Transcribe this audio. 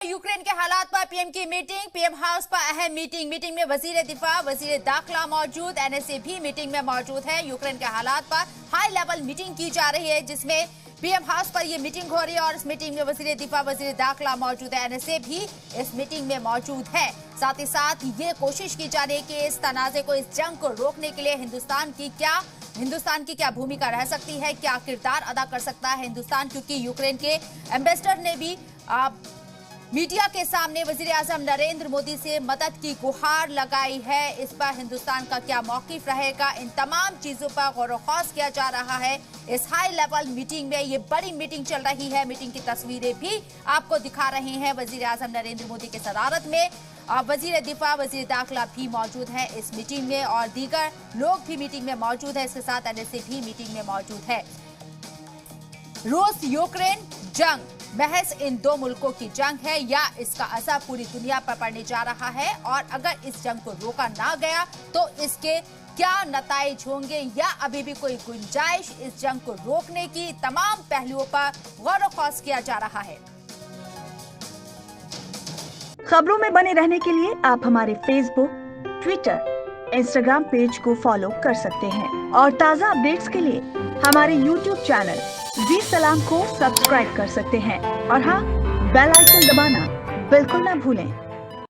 Ukraine के हालात पर पीएम की मीटिंग, पीएम हाउस पर अहम मीटिंग में वजीर दिफा, वजीर दाखिला मौजूद, एनएसए भी मीटिंग में मौजूद है। यूक्रेन के हालात पर हाई लेवल मीटिंग की जा रही है, जिसमें पीएम हाउस पर यह मीटिंग हो रही है और इस मीटिंग में वजीर दिफा, वजीर दाखिला मौजूद है, एनएसए भी इस मीटिंग में मौजूद है। साथ ही साथ ये कोशिश की जा रही है कि इस तनाजे को, इस जंग को रोकने के लिए हिंदुस्तान की क्या भूमिका रह सकती है, क्या किरदार अदा कर सकता है हिंदुस्तान, क्योंकि यूक्रेन के एम्बेसडर ने भी मीडिया के सामने वजीर आजम नरेंद्र मोदी से मदद की गुहार लगाई है। इस पर हिंदुस्तान का क्या मौकिफ रहेगा, इन तमाम चीजों पर गौर ख़ौस किया जा रहा है। इस हाई लेवल मीटिंग में ये बड़ी मीटिंग चल रही है। मीटिंग की तस्वीरें भी आपको दिखा रहे हैं। वजीर आजम नरेंद्र मोदी के सदारत में वजीर दिफा, वजीर दाखिला भी मौजूद हैं इस मीटिंग में और दीगर लोग भी मीटिंग में मौजूद है। इसके साथ एनएसए भी मीटिंग में मौजूद है। रूस यूक्रेन जंग महज इन दो मुल्कों की जंग है या इसका असर पूरी दुनिया पर पड़ने जा रहा है, और अगर इस जंग को रोका ना गया तो इसके क्या नताइज होंगे या अभी भी कोई गुंजाइश इस जंग को रोकने की, तमाम पहलुओं पर गौर ख़ौस किया जा रहा है। खबरों में बने रहने के लिए आप हमारे फेसबुक, ट्विटर, इंस्टाग्राम पेज को फॉलो कर सकते हैं और ताज़ा अपडेट्स के लिए हमारे यूट्यूब चैनल जी सलाम को सब्सक्राइब कर सकते हैं। और हाँ, बेल आइकन दबाना बिल्कुल ना भूलें।